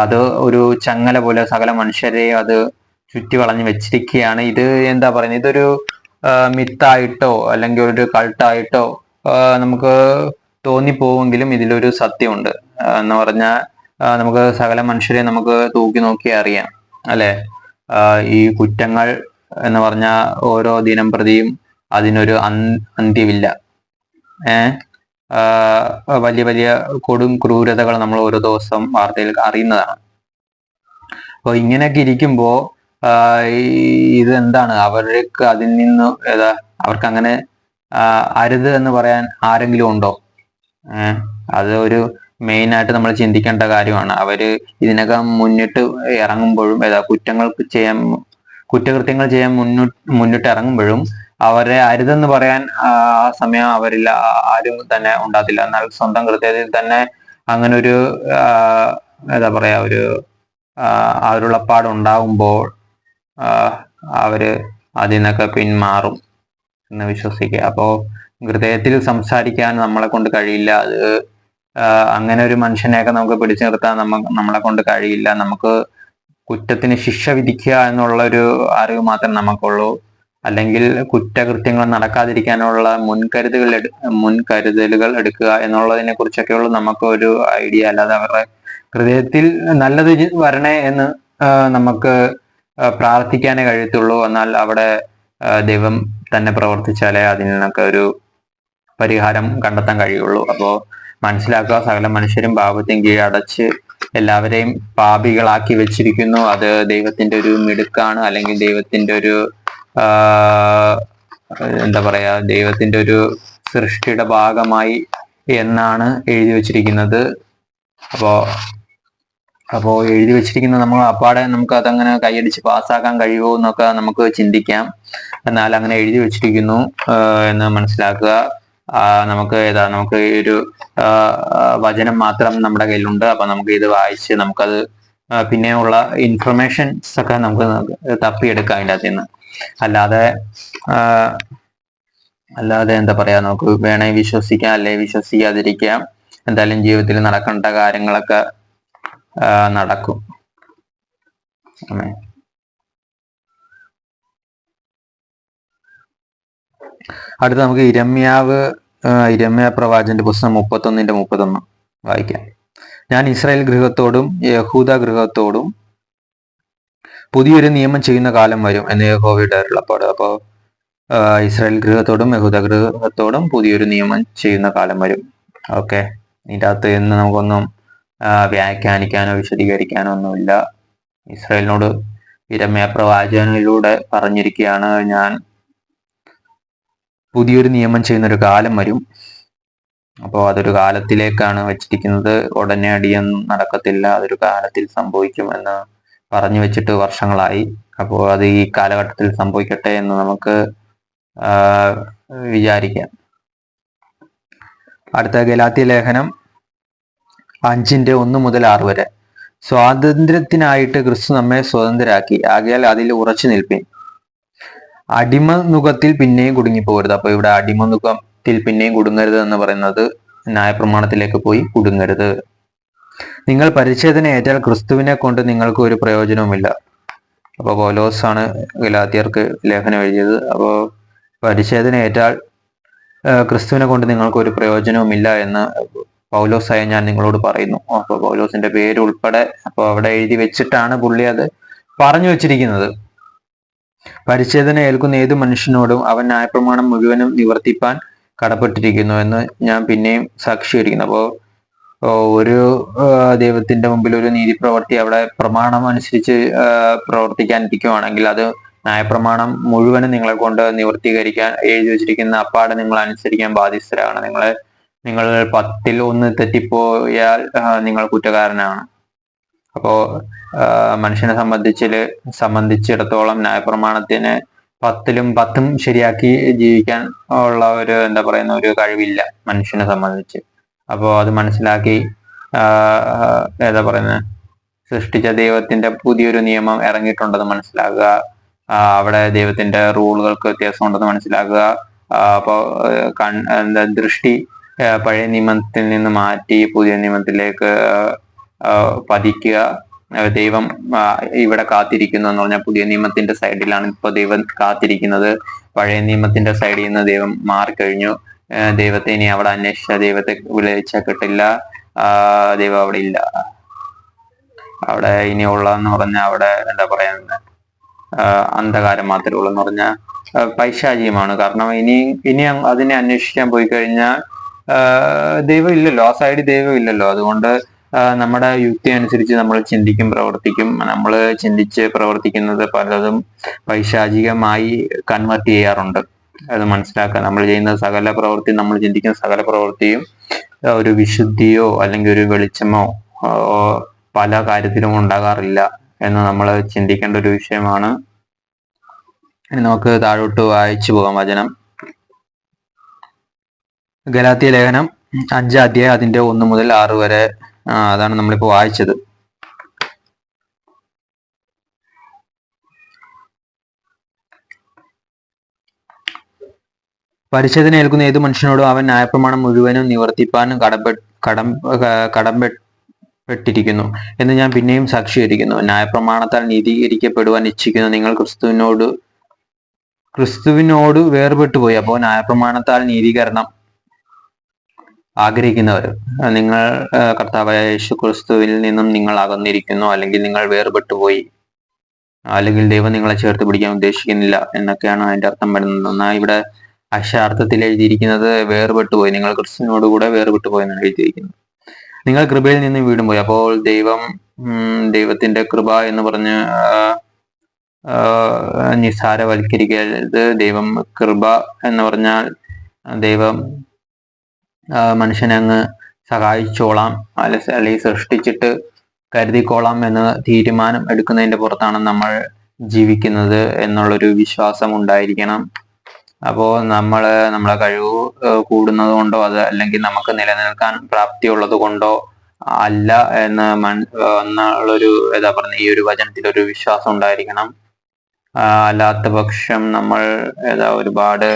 അത് ഒരു ചങ്ങല പോലെ സകല മനുഷ്യരെയും അത് ചുറ്റി വളഞ്ഞു വെച്ചിരിക്കുകയാണ്. ഇത് എന്താ പറയുന്നത്, ഇതൊരു മിത്തായിട്ടോ അല്ലെങ്കിൽ ഒരു കൾട്ടായിട്ടോ നമുക്ക് തോന്നിപ്പോവെങ്കിലും ഇതിലൊരു സത്യമുണ്ട്. എന്ന് പറഞ്ഞാൽ നമുക്ക് സകല മനുഷ്യരെ നമുക്ക് തൂക്കി നോക്കിയാൽ അറിയാം, അല്ലെ? ഈ കുറ്റങ്ങൾ എന്ന് പറഞ്ഞാൽ ഓരോ ദിനം പ്രതിയും അതിനൊരു അന്ത്യമില്ല. വലിയ വലിയ കൊടും ക്രൂരതകൾ നമ്മൾ ഓരോ ദിവസം വാർത്തയിൽ അറിയുന്നതാണ്. അപ്പോൾ ഇങ്ങനെയൊക്കെ ഇരിക്കുമ്പോ ഇത് എന്താണ്, അവർക്ക് അതിൽ നിന്ന് അവർക്ക് അങ്ങനെ അരുത് എന്ന് പറയാൻ ആരെങ്കിലും ഉണ്ടോ? അത് ഒരു മെയിൻ ആയിട്ട് നമ്മൾ ചിന്തിക്കേണ്ട കാര്യമാണ്. അവര് ഇതിനകം മുന്നിട്ട് ഇറങ്ങുമ്പോഴും കുറ്റകൃത്യങ്ങൾ ചെയ്യാൻ മുന്നിട്ട് ഇറങ്ങുമ്പോഴും അവരെ അരുതെന്ന് പറയാൻ ആ സമയം അവരിൽ ആരും തന്നെ ഉണ്ടാകത്തില്ല. എന്നാൽ സ്വന്തം കൃത്യത്തിൽ തന്നെ അങ്ങനെ ഒരു അവരുളപ്പാട് ഉണ്ടാകുമ്പോൾ അവര് അതിൽ നിന്നൊക്കെ പിന്മാറും എന്ന് വിശ്വസിക്കുക. അപ്പോ ഹൃദയത്തിൽ സംസാരിക്കാൻ നമ്മളെ കൊണ്ട് കഴിയില്ല. അത് അങ്ങനെ ഒരു മനുഷ്യനെയൊക്കെ നമുക്ക് പിടിച്ചു നിർത്താൻ നമ്മളെ കൊണ്ട് കഴിയില്ല. നമുക്ക് കുറ്റത്തിന് ശിക്ഷ വിധിക്കുക എന്നുള്ള ഒരു അറിവ് മാത്രമേ നമുക്കുള്ളൂ. അല്ലെങ്കിൽ കുറ്റകൃത്യങ്ങൾ നടക്കാതിരിക്കാനുള്ള മുൻകരുതലുകൾ എടുക്കുക എന്നുള്ളതിനെ കുറിച്ചൊക്കെയുള്ളൂ നമുക്ക് ഒരു ഐഡിയ. അല്ലാതെ അവരുടെ ഹൃദയത്തിൽ നല്ലത് വരണേ എന്ന് നമുക്ക് പ്രാർത്ഥിക്കാനേ കഴിയത്തുള്ളൂ. എന്നാൽ അവിടെ ദൈവം തന്നെ പ്രവർത്തിച്ചാലേ അതിൽ നിന്നൊക്കെ ഒരു പരിഹാരം കണ്ടെത്താൻ കഴിയുള്ളൂ. അപ്പോ മനസ്സിലാക്കുക, സകല മനുഷ്യരും പാപത്തിന് കീഴടച്ച് എല്ലാവരെയും പാപികളാക്കി വെച്ചിരിക്കുന്നു. അത് ദൈവത്തിന്റെ ഒരു മിടുക്കാണ്, അല്ലെങ്കിൽ ദൈവത്തിന്റെ ഒരു ദൈവത്തിന്റെ ഒരു സൃഷ്ടിയുടെ ഭാഗമായി എന്നാണ് എഴുതി വച്ചിരിക്കുന്നത്. അപ്പോ എഴുതി വെച്ചിരിക്കുന്നത് നമ്മൾ അപ്പാടെ നമുക്ക് അതങ്ങനെ കൈയടിച്ച് പാസ്സാക്കാൻ കഴിയുമോ എന്നൊക്കെ നമുക്ക് ചിന്തിക്കാം. എന്നാൽ അങ്ങനെ എഴുതി വെച്ചിരിക്കുന്നു എന്ന് മനസ്സിലാക്കുക. നമുക്ക് ഈ ഒരു വചനം മാത്രം നമ്മുടെ കയ്യിലുണ്ട്. അപ്പൊ നമുക്ക് ഇത് വായിച്ച് നമുക്കത് പിന്നെയുള്ള ഇൻഫർമേഷൻസ് ഒക്കെ നമുക്ക് തപ്പിയെടുക്കാം അതിൻ്റെ അകത്ത് നിന്ന്. അല്ലാതെ നമുക്ക് വേണേ വിശ്വസിക്കാം, അല്ലെ വിശ്വസിക്കാതിരിക്കാം. എന്തായാലും ജീവിതത്തിൽ നടക്കേണ്ട കാര്യങ്ങളൊക്കെ നടക്കും. ആമേൻ. അടുത്ത നമുക്ക് ഇരമ്യാ പ്രവാചന്റെ പുസ്തകം 31:31 വായിക്കാം. ഞാൻ ഇസ്രായേൽ ഗൃഹത്തോടും യഹൂദ ഗൃഹത്തോടും പുതിയൊരു നിയമം ചെയ്യുന്ന കാലം വരും എന്ന് യഹോവയുടെ അരുളപ്പാട്. അപ്പോൾ ഇസ്രായേൽ ഗൃഹത്തോടും യഹൂദ ഗൃഹത്തോടും പുതിയൊരു നിയമം ചെയ്യുന്ന കാലം വരും. ഓക്കെ, ഇതിൻ്റെ അകത്ത് എന്ന് നമുക്കൊന്നും വ്യാഖ്യാനിക്കാനോ വിശദീകരിക്കാനോ ഒന്നുമില്ല. ഇസ്രായേലിനോട് ഇരമ്യാ പ്രവാചകനിലൂടെ പറഞ്ഞിരിക്കുകയാണ്, ഞാൻ പുതിയൊരു നിയമം ചെയ്യുന്നൊരു കാലം വരും. അപ്പോൾ അതൊരു കാലത്തിലേക്കാണ് വെച്ചിരിക്കുന്നത്. ഉടനെ അടിയൊന്നും നടക്കത്തില്ല, അതൊരു കാലത്തിൽ സംഭവിക്കും എന്ന് പറഞ്ഞു വെച്ചിട്ട് വർഷങ്ങളായി. അപ്പോൾ അത് ഈ കാലഘട്ടത്തിൽ സംഭവിക്കട്ടെ എന്ന് നമുക്ക് വിചാരിക്കാം. അടുത്ത ഗലാത്യ ലേഖനം 5:1-6 വരെ. സ്വാതന്ത്ര്യത്തിനായിട്ട് ക്രിസ്തു നമ്മെ സ്വതന്ത്രരാക്കി, ആകയാൽ അതിൽ ഉറച്ചു നിൽപ്പിൻ. അടിമനുഖത്തിൽ പിന്നെയും കുടുങ്ങിപ്പോകരുത്. അപ്പൊ ഇവിടെ അടിമനുഖത്തിൽ പിന്നെയും കുടുങ്ങരുത് എന്ന് പറയുന്നത് ന്യായപ്രമാണത്തിലേക്ക് പോയി കുടുങ്ങരുത്. നിങ്ങൾ പരിച്ഛേദന ഏറ്റാൽ ക്രിസ്തുവിനെ കൊണ്ട് നിങ്ങൾക്ക് ഒരു പ്രയോജനവുമില്ല. അപ്പോൾ പൗലോസാണ് ഗലാത്യർക്ക് ലേഖനം എഴുതിയത്. അപ്പോൾ പരിച്ഛേദന ഏറ്റാൽ ക്രിസ്തുവിനെ കൊണ്ട് നിങ്ങൾക്ക് ഒരു പ്രയോജനവുമില്ല എന്ന് പൗലോസായ ഞാൻ നിങ്ങളോട് പറയുന്നു. അപ്പോൾ പൗലോസിന്റെ പേര് ഉൾപ്പെടെ അപ്പോൾ അവിടെ എഴുതി വെച്ചിട്ടാണ് പുള്ളി അത് പറഞ്ഞു വെച്ചിരിക്കുന്നത്. പരിച്ഛേദന ഏൽക്കുന്ന ഏതു മനുഷ്യനോടും അവൻ ന്യായപ്രമാണം മുഴുവനും നിവർത്തിപ്പാൻ കടപ്പെട്ടിരിക്കുന്നു എന്ന് ഞാൻ പിന്നെയും സാക്ഷീകരിക്കുന്നു. അപ്പോൾ ഒരു ദൈവത്തിന്റെ മുമ്പിൽ ഒരു നീതി പ്രവർത്തി അവിടെ പ്രമാണം അനുസരിച്ച് പ്രവർത്തിക്കാനിരിക്കുവാണെങ്കിൽ അത് ന്യായപ്രമാണം മുഴുവനും നിങ്ങളെ കൊണ്ട് നിവർത്തീകരിക്കാൻ എഴുതി വെച്ചിരിക്കുന്ന അപ്പാടെ നിങ്ങൾ അനുസരിക്കാൻ ബാധ്യസ്ഥരാണ്. നിങ്ങൾ 10-ൽ 1 തെറ്റിപ്പോയാൽ നിങ്ങൾ കുറ്റക്കാരനാണ്. അപ്പോ മനുഷ്യനെ സംബന്ധിച്ചിടത്തോളം ന്യായപ്രമാണത്തിന് 10-ലും 10 ശരിയാക്കി ജീവിക്കാൻ ഉള്ള ഒരു ഒരു കഴിവില്ല മനുഷ്യനെ സംബന്ധിച്ച്. അപ്പോൾ അത് മനസ്സിലാക്കി സൃഷ്ടിച്ച ദൈവത്തിന്റെ പുതിയൊരു നിയമം ഇറങ്ങിയിട്ടുണ്ടെന്ന് മനസ്സിലാക്കുക. അവിടെ ദൈവത്തിന്റെ റൂളുകൾക്ക് വ്യത്യാസമുണ്ടെന്ന് മനസ്സിലാക്കുക. അപ്പോൾ ദൃഷ്ടി പഴയ നിയമത്തിൽ നിന്ന് മാറ്റി പുതിയ നിയമത്തിലേക്ക് പതിക്കുക. ദൈവം ഇവിടെ കാത്തിരിക്കുന്നു എന്ന് പറഞ്ഞാൽ പുതിയ നിയമത്തിന്റെ സൈഡിലാണ് ഇപ്പോൾ ദൈവം കാത്തിരിക്കുന്നത്. പഴയ നിയമത്തിന്റെ സൈഡിൽ നിന്ന് ദൈവം മാറിക്കഴിഞ്ഞു. ദൈവത്തെ ഇനി അവിടെ അന്വേഷിച്ച ദൈവത്തെ വിളിച്ചാൽ കിട്ടില്ല. ദൈവം അവിടെ ഇല്ല. അവിടെ ഇനി ഉള്ളതെന്ന് പറഞ്ഞാൽ അവിടെ അന്ധകാരം മാത്രമേ ഉള്ളൂ എന്ന് പറഞ്ഞാൽ പൈശാചികമാണ്. കാരണം ഇനി അതിനെ അന്വേഷിക്കാൻ പോയി കഴിഞ്ഞാൽ ദൈവം ഇല്ലല്ലോ, ആ സൈഡിൽ ദൈവം ഇല്ലല്ലോ. അതുകൊണ്ട് നമ്മുടെ യുക്തി അനുസരിച്ച് നമ്മൾ ചിന്തിക്കും, പ്രവർത്തിക്കും. നമ്മൾ ചിന്തിച്ച് പ്രവർത്തിക്കുന്നത് പലതും പൈശാചികമായി കൺവെർട്ട് ചെയ്യാറുണ്ട്. അത് മനസ്സിലാക്കുക. നമ്മൾ ചെയ്യുന്ന സകല പ്രവൃത്തി, നമ്മൾ ചിന്തിക്കുന്ന സകല പ്രവൃത്തിയും ഒരു വിശുദ്ധിയോ അല്ലെങ്കിൽ ഒരു വെളിച്ചമോ പല കാര്യത്തിലും ഉണ്ടാകാറില്ല എന്ന് നമ്മൾ ചിന്തിക്കേണ്ട ഒരു വിഷയമാണ്. ഇനി നമുക്ക് താഴോട്ട് വായിച്ചു പോകാം വചനം. ഗലാത്യ ലേഖനം 5 അധ്യായം അതിന്റെ 1 മുതൽ 6 വരെ. അതാണ് നമ്മളിപ്പോ വായിച്ചത്. പരിച്ഛേദന ഏൽക്കുന്ന ഏതു മനുഷ്യനോടും അവൻ ന്യായപ്രമാണം മുഴുവനും നിവർത്തിപ്പാൻ കടംപെട്ടിരിക്കുന്നു എന്ന് ഞാൻ പിന്നെയും സാക്ഷീകരിക്കുന്നു. ന്യായപ്രമാണത്താൽ നീതീകരിക്കപ്പെടുവാൻ ഇച്ഛിക്കുന്ന നിങ്ങൾ ക്രിസ്തുവിനോട് വേർപെട്ടു പോയി. അപ്പോൾ ന്യായപ്രമാണത്താൽ നീതീകരണം ആഗ്രഹിക്കുന്നവർ, നിങ്ങൾ കർത്താവായ യേശു ക്രിസ്തുവിൽ നിന്നും നിങ്ങൾ അകന്നിരിക്കുന്നു, അല്ലെങ്കിൽ നിങ്ങൾ വേർപെട്ടു പോയി, അല്ലെങ്കിൽ ദൈവം നിങ്ങളെ ചേർത്ത് പിടിക്കാൻ ഉദ്ദേശിക്കുന്നില്ല എന്നൊക്കെയാണ് അതിന്റെ അർത്ഥം വരുന്നത്. എന്നാൽ ഇവിടെ അക്ഷരാർത്ഥത്തിൽ എഴുതിയിരിക്കുന്നത് വേർപെട്ടു പോയി, നിങ്ങൾ ക്രിസ്തുവിനോട് കൂടെ വേർപെട്ടു പോയി എന്നാണ് എഴുതിയിരിക്കുന്നത്. നിങ്ങൾ കൃപയിൽ നിന്ന് വീണ്ടും പോയി. അപ്പോൾ ദൈവത്തിന്റെ കൃപ എന്ന് പറഞ്ഞ് നിസ്സാരവൽക്കരിക്കരുത്. ദൈവം കൃപ എന്ന് പറഞ്ഞാൽ ദൈവം മനുഷ്യനെ അങ്ങ് സഹായിച്ചോളാം, അല്ലെങ്കിൽ സൃഷ്ടിച്ചിട്ട് കരുതിക്കോളാം എന്ന് തീരുമാനം എടുക്കുന്നതിന്റെ പുറത്താണ് നമ്മൾ ജീവിക്കുന്നത് എന്നുള്ളൊരു വിശ്വാസം ഉണ്ടായിരിക്കണം. അപ്പോൾ നമ്മളെ കഴിവ് കൂടുന്നത് കൊണ്ടോ അത് അല്ലെങ്കിൽ നമുക്ക് നിലനിൽക്കാൻ പ്രാപ്തിയുള്ളത് കൊണ്ടോ അല്ല എന്നുള്ളൊരു ഈ ഒരു വചനത്തിൽ ഒരു വിശ്വാസം ഉണ്ടായിരിക്കണം. അല്ലാത്ത പക്ഷം നമ്മൾ ഒരുപാട്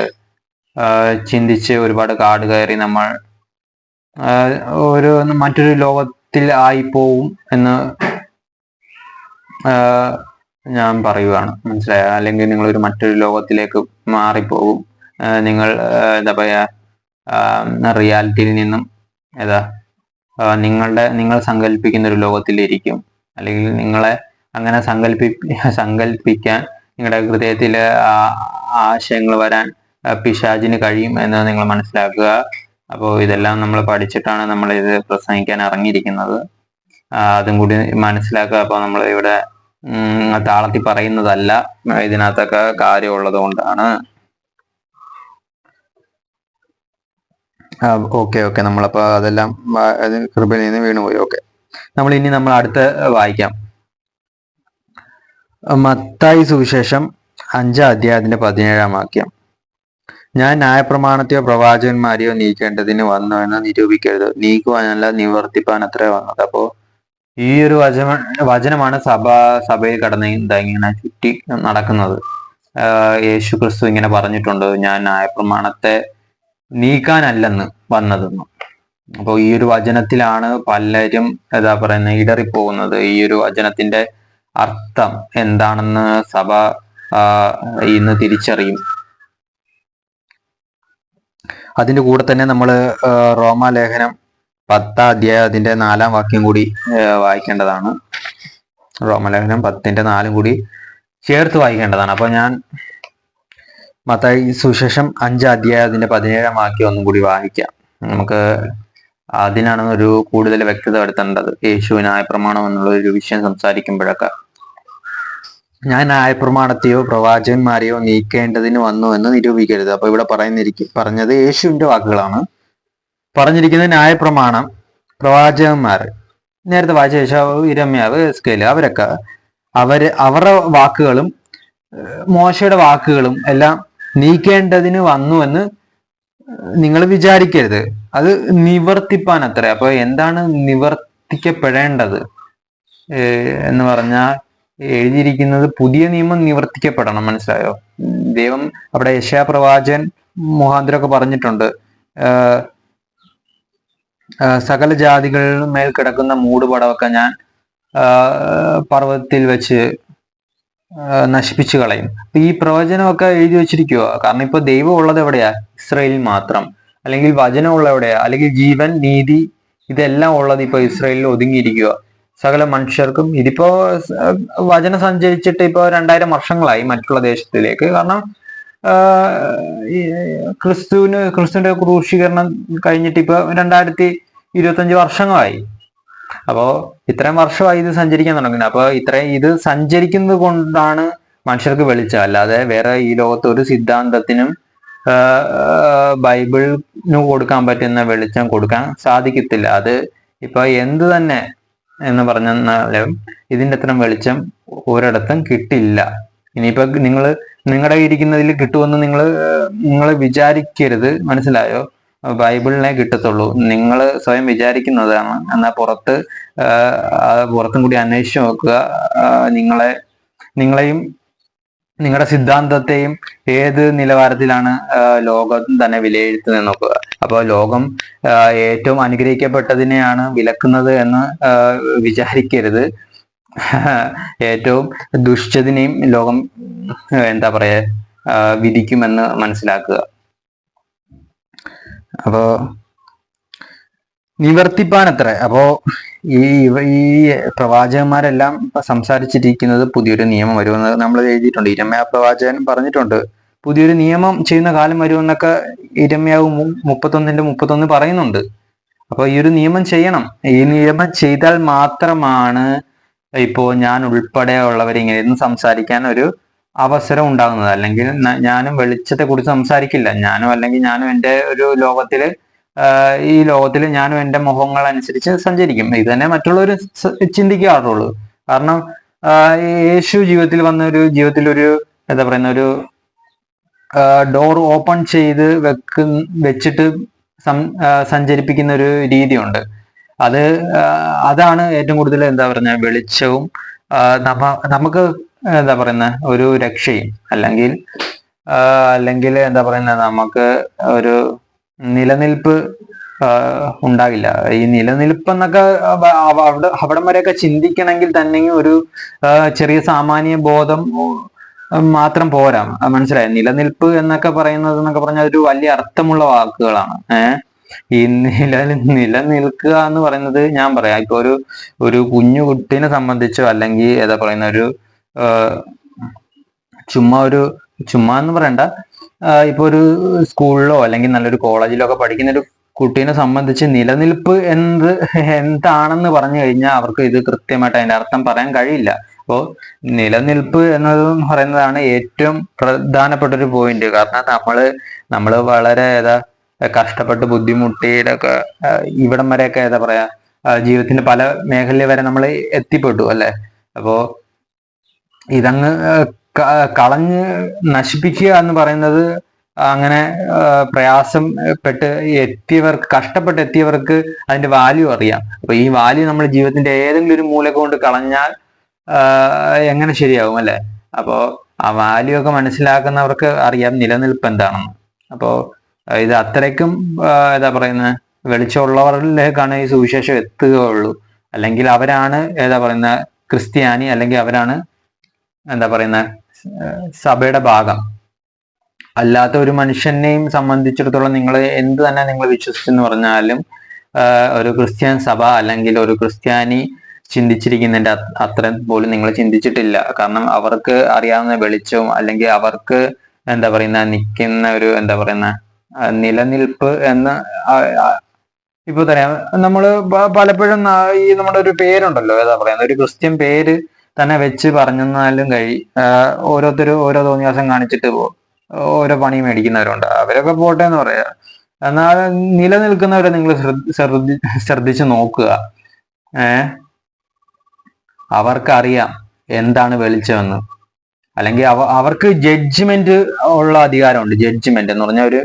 ചിന്തിച്ച് ഒരുപാട് കാട് കയറി നമ്മൾ മറ്റൊരു ലോകത്തിൽ ആയിപ്പോവും എന്ന് ഞാൻ പറയുവാണ്, മനസ്സിലായ? അല്ലെങ്കിൽ നിങ്ങൾ ഒരു മറ്റൊരു ലോകത്തിലേക്ക് മാറിപ്പോകും. നിങ്ങൾ എന്താ പറയാ, റിയാലിറ്റിയിൽ നിന്നും ഏതാ നിങ്ങൾ സങ്കല്പിക്കുന്ന ഒരു ലോകത്തിലിരിക്കും. അല്ലെങ്കിൽ നിങ്ങളെ അങ്ങനെ സങ്കല്പിക്കാൻ നിങ്ങളുടെ ഹൃദയത്തിലെ ആശയങ്ങൾ വരാൻ പിശാചിന് കഴിയും എന്ന് നിങ്ങൾ മനസ്സിലാക്കുക. അപ്പോൾ ഇതെല്ലാം നമ്മൾ പഠിച്ചിട്ടാണ് നമ്മൾ ഇത് പ്രസംഗിക്കാൻ ഇറങ്ങിയിരിക്കുന്നത്. അതും കൂടി മനസ്സിലാക്കുക. അപ്പോൾ നമ്മൾ ഇവിടെ താളത്തിൽ പറയുന്നതല്ല, ഇതിനകത്തൊക്കെ കാര്യമുള്ളത് കൊണ്ടാണ്. ഓക്കെ ഓക്കെ, നമ്മളപ്പോൾ അതെല്ലാം കൃപയിൽ നിന്ന് വീണുപോയി. ഓക്കെ, നമ്മൾ അടുത്ത് വായിക്കാം. മത്തായി സുവിശേഷം 5-ാം അധ്യായത്തിന്റെ 17-ാം വാക്യം. ഞാൻ ന്യായപ്രമാണത്തെയോ പ്രവാചകന്മാരെയോ നീക്കേണ്ടതിന് വന്നു എന്ന് നിരൂപിക്കരുത്, നീക്കുവാനല്ല നിവർത്തിപ്പാൻ അത്രേ വന്നത്. അപ്പോ ഈ ഒരു വചനമാണ് സഭയിൽ കടന്ന് ഇങ്ങനെ ചുറ്റി നടക്കുന്നത്. യേശു ക്രിസ്തു ഇങ്ങനെ പറഞ്ഞിട്ടുണ്ട്, ഞാൻ ന്യായപ്രമാണത്തെ നീക്കാനല്ലെന്ന് വന്നതെന്ന്. അപ്പോൾ ഈ ഒരു വചനത്തിലാണ് പലരും എന്താ പറയുന്നത് ഇടറിപ്പോകുന്നത്. ഈ ഒരു വചനത്തിന്റെ അർത്ഥം എന്താണെന്ന് സഭ ഇന്ന് തിരിച്ചറിയും. അതിന്റെ കൂടെ തന്നെ നമ്മൾ റോമാലേഖനം 10-ാം അധ്യായം അതിന്റെ 4-ാം വാക്യം കൂടി വായിക്കേണ്ടതാണ്. റോമാലേഖനം 10-ന്റെ 4 കൂടി ചേർത്ത് വായിക്കേണ്ടതാണ്. അപ്പൊ ഞാൻ മത്തായി സുവിശേഷം 5-ാം അധ്യായം അതിന്റെ 17-ാം വാക്യം ഒന്നും കൂടി വായിക്കാം. നമുക്ക് അതിനാണ് ഒരു കൂടുതൽ വ്യക്തത വരുത്തേണ്ടത്. യേശു ന്യായപ്രമാണം എന്നുള്ള ഒരു വിഷയം സംസാരിക്കുമ്പോഴൊക്കെ ഞാൻ ന്യായപ്രമാണത്തെയോ പ്രവാചകന്മാരെയോ നീക്കേണ്ടതിന് വന്നു എന്ന് നിരൂപിക്കരുത്. അപ്പൊ ഇവിടെ പറഞ്ഞത് യേശുവിന്റെ വാക്കുകളാണ്. പറഞ്ഞിരിക്കുന്നത് ന്യായപ്രമാണം, പ്രവാചകന്മാർ, നേരത്തെ വായിച്ച യേശാവ്, ഇരമ്യാവ്, എസ്കേല്, അവരുടെ വാക്കുകളും മോശയുടെ വാക്കുകളും എല്ലാം നീക്കേണ്ടതിന് വന്നു എന്ന് നിങ്ങൾ വിചാരിക്കരുത്. അത് നിവർത്തിപ്പാൻ അത്ര. അപ്പൊ എന്താണ് നിവർത്തിക്കപ്പെടേണ്ടത് എന്ന് പറഞ്ഞാൽ എഴുതിയിരിക്കുന്നത് പുതിയ നിയമം നിവർത്തിക്കപ്പെടണം. മനസ്സിലായോ? ദൈവം അവിടെ യെശയ്യാ പ്രവാചകൻ മുഖാന്തരമൊക്കെ പറഞ്ഞിട്ടുണ്ട്, സകല ജാതികളുടെ മേൽ കിടക്കുന്ന മൂടുപടമൊക്കെ ഞാൻ പർവ്വതത്തിൽ വെച്ച് നശിപ്പിച്ചു കളയും. അപ്പൊ ഈ പ്രവചനമൊക്കെ എഴുതി വെച്ചിരിക്കുക. കാരണം ഇപ്പൊ ദൈവം ഉള്ളത് എവിടെയാ? ഇസ്രായേലിൽ മാത്രം. അല്ലെങ്കിൽ വചനമുള്ള എവിടെയാ? അല്ലെങ്കിൽ ജീവൻ, നീതി, ഇതെല്ലാം ഉള്ളത് ഇപ്പൊ ഇസ്രായേലിൽ ഒതുങ്ങിയിരിക്കുക. സകല മനുഷ്യർക്കും. ഇതിപ്പോ വചനം സഞ്ചരിച്ചിട്ട് ഇപ്പൊ 2000 വർഷങ്ങളായി മറ്റുള്ള ദേശത്തിലേക്ക്. കാരണം ക്രിസ്തുവിന്റെ ക്രൂശീകരണം കഴിഞ്ഞിട്ട് ഇപ്പൊ 2025 വർഷങ്ങളായി. അപ്പോ ഇത്രയും വർഷമായി ഇത് സഞ്ചരിക്കാൻ തുടങ്ങുന്നത്. അപ്പൊ ഇത് സഞ്ചരിക്കുന്നത് കൊണ്ടാണ് മനുഷ്യർക്ക് വെളിച്ചം. അല്ലാതെ വേറെ ഈ ലോകത്ത് ഒരു സിദ്ധാന്തത്തിനും ബൈബിളിന് കൊടുക്കാൻ പറ്റുന്ന വെളിച്ചം കൊടുക്കാൻ സാധിക്കത്തില്ല. അത് ഇപ്പൊ എന്ത് തന്നെ എന്ന് പറഞ്ഞാലും ഇതിന്റെ അത്രയും വെളിച്ചം ഒരിടത്തും കിട്ടില്ല. ഇനിയിപ്പോ നിങ്ങളുടെ ഇരിക്കുന്നതിൽ കിട്ടുമെന്ന് നിങ്ങൾ വിചാരിക്കരുത്. മനസ്സിലായോ? ബൈബിളിനെ കിട്ടത്തുള്ളൂ. നിങ്ങൾ സ്വയം വിചാരിക്കുന്നതാണ്. എന്നാൽ പുറത്തും കൂടി അന്വേഷിച്ച് നോക്കുക. നിങ്ങളെയും നിങ്ങളുടെ സിദ്ധാന്തത്തെയും ഏത് നിലവാരത്തിലാണ് ലോകം തന്നെ വിലയിരുത്തുന്നത് നോക്കുക. അപ്പോൾ ലോകം ഏറ്റവും അനുഗ്രഹിക്കപ്പെട്ടതിനെയാണ് വിലക്കുന്നത് എന്ന് വിചാരിക്കരുത്. ഏറ്റവും ദുഷ്ടതിനെയും ലോകം എന്താ പറയാ വിധിക്കുമെന്ന് മനസ്സിലാക്കുക. അപ്പോ നിവർത്തിപ്പാനത്ര. അപ്പോ ഈ പ്രവാചകന്മാരെല്ലാം സംസാരിച്ചിരിക്കുന്നത് പുതിയൊരു നിയമം വരുമെന്ന് നമ്മൾ എഴുതിയിട്ടുണ്ട്. ഇരമ്യാ പ്രവാചകൻ പറഞ്ഞിട്ടുണ്ട് പുതിയൊരു നിയമം ചെയ്യുന്ന കാലം വരുമെന്നൊക്കെ. ഇരമ്യാവ് 31:31 പറയുന്നുണ്ട്. അപ്പൊ ഈ ഒരു നിയമം ചെയ്യണം. ഈ നിയമം ചെയ്താൽ മാത്രമാണ് ഇപ്പോ ഞാൻ ഉൾപ്പെടെയുള്ളവർ ഇങ്ങനെ സംസാരിക്കാൻ ഒരു അവസരം ഉണ്ടാകുന്നത്. അല്ലെങ്കിൽ ഞാനും വെളിച്ചത്തെ കുറിച്ച് സംസാരിക്കില്ല. ഞാനും എൻ്റെ ഒരു ലോകത്തില്, ഈ ലോകത്തിൽ ഞാനും എൻ്റെ മുഖങ്ങൾ അനുസരിച്ച് സഞ്ചരിക്കും. ഇത് തന്നെ മറ്റുള്ളവർ ചിന്തിക്കാറുള്ളൂ. കാരണം യേശു ജീവിതത്തിൽ ഒരു എന്താ പറയുന്ന ഒരു ഡോർ ഓപ്പൺ ചെയ്ത് വെച്ചിട്ട് സഞ്ചരിപ്പിക്കുന്ന ഒരു രീതിയുണ്ട്. അതാണ് ഏറ്റവും കൂടുതൽ എന്താ പറയുന്ന വെളിച്ചവും നമുക്ക് എന്താ പറയുന്ന ഒരു രക്ഷയും, അല്ലെങ്കിൽ എന്താ പറയുന്ന നമുക്ക് ഒരു നിലനിൽപ്പ് ഉണ്ടാകില്ല. ഈ നിലനിൽപ്പ് എന്നൊക്കെ അവിടം വരെയൊക്കെ ചിന്തിക്കണമെങ്കിൽ തന്നെ ഒരു ചെറിയ സാമാന്യ ബോധം മാത്രം പോരാ. മനസ്സിലായോ? നിലനിൽപ്പ് എന്നൊക്കെ പറഞ്ഞാൽ ഒരു വലിയ അർത്ഥമുള്ള വാക്കുകളാണ്. ഈ നിലനിൽക്കുക എന്ന് പറയുന്നത്, ഞാൻ പറയാം, ഇപ്പൊ ഒരു കുഞ്ഞു കുട്ടീനെ സംബന്ധിച്ചോ അല്ലെങ്കിൽ ഏതാ പറയുന്ന ഒരു ചുമ്മാ എന്ന് പറയണ്ട, ഇപ്പൊ ഒരു സ്കൂളിലോ അല്ലെങ്കിൽ നല്ലൊരു കോളേജിലോ ഒക്കെ പഠിക്കുന്ന ഒരു കുട്ടീനെ സംബന്ധിച്ച് നിലനിൽപ്പ് എന്താണെന്ന് പറഞ്ഞു കഴിഞ്ഞാൽ അവർക്ക് ഇത് കൃത്യമായിട്ട് അതിന്റെ അർത്ഥം പറയാൻ കഴിയില്ല. അപ്പോൾ നിലനിൽപ്പ് എന്നത് പറയുന്നതാണ് ഏറ്റവും പ്രധാനപ്പെട്ട ഒരു പോയിന്റ്. കാരണം നമ്മള് വളരെ കഷ്ടപ്പെട്ട് ബുദ്ധിമുട്ടിയിട്ടൊക്കെ ഇവിടം വരെയൊക്കെ പറയാ ജീവിതത്തിന്റെ പല മേഖല വരെ നമ്മൾ എത്തിപ്പെട്ടു അല്ലെ. അപ്പോ ഇതങ്ങ് കളഞ്ഞ് നശിപ്പിക്കുക എന്ന് പറയുന്നത്, അങ്ങനെ കഷ്ടപ്പെട്ട് എത്തിയവർക്ക് അതിന്റെ വാല്യൂ അറിയാം. അപ്പൊ ഈ വാല്യൂ നമ്മൾ ജീവിതത്തിന്റെ ഏതെങ്കിലും ഒരു മൂല കൊണ്ട് കളഞ്ഞാൽ എങ്ങനെ ശരിയാവും അല്ലെ. അപ്പോ ആ വാല്യൂ ഒക്കെ മനസ്സിലാക്കുന്നവർക്ക് അറിയാം നിലനിൽപ്പ് എന്താണെന്ന്. അപ്പോ ഇത് അത്രയ്ക്കും വെളിച്ചമുള്ളവരിലേക്കാണ് ഈ സുവിശേഷം എത്തുകയുള്ളൂ. അല്ലെങ്കിൽ അവരാണ് ക്രിസ്ത്യാനി, അല്ലെങ്കിൽ അവരാണ് സഭയുടെ ഭാഗം. അല്ലാത്ത ഒരു മനുഷ്യനെയും സംബന്ധിച്ചിടത്തോളം നിങ്ങൾ എന്ത് തന്നെ നിങ്ങൾ വിശ്വസിച്ചെന്ന് പറഞ്ഞാലും ഒരു ക്രിസ്ത്യൻ സഭ അല്ലെങ്കിൽ ഒരു ക്രിസ്ത്യാനി ചിന്തിച്ചിരിക്കുന്നതിന്റെ അത്ര പോലും നിങ്ങൾ ചിന്തിച്ചിട്ടില്ല. കാരണം അവർക്ക് അറിയാവുന്ന വെളിച്ചവും അല്ലെങ്കിൽ അവർക്ക് നിൽക്കുന്ന ഒരു നിലനിൽപ്പ് എന്ന ഇപ്പൊ പറയാം. നമ്മള് പലപ്പോഴും ഈ നമ്മുടെ ഒരു പേരുണ്ടല്ലോ, ഒരു ക്രിസ്ത്യൻ പേര് തന്നെ വെച്ച് പറഞ്ഞാലും ഓരോരുത്തരും ഓരോ തോന്നിയാസം കാണിച്ചിട്ട് ഓരോ പണി മേടിക്കുന്നവരുണ്ട്. അവരൊക്കെ പോട്ടെ എന്ന് പറയാ. എന്നാൽ നിലനിൽക്കുന്നവരെ നിങ്ങൾ ശ്രദ്ധിച്ചു നോക്കുക. അവർക്കറിയാം എന്താണ് വെളിച്ചമെന്ന്. അല്ലെങ്കിൽ അവർക്ക് ജഡ്ജ്മെന്റ് ഉള്ള അധികാരമുണ്ട്. ജഡ്ജ്മെന്റ് എന്ന് പറഞ്ഞാൽ ഒരു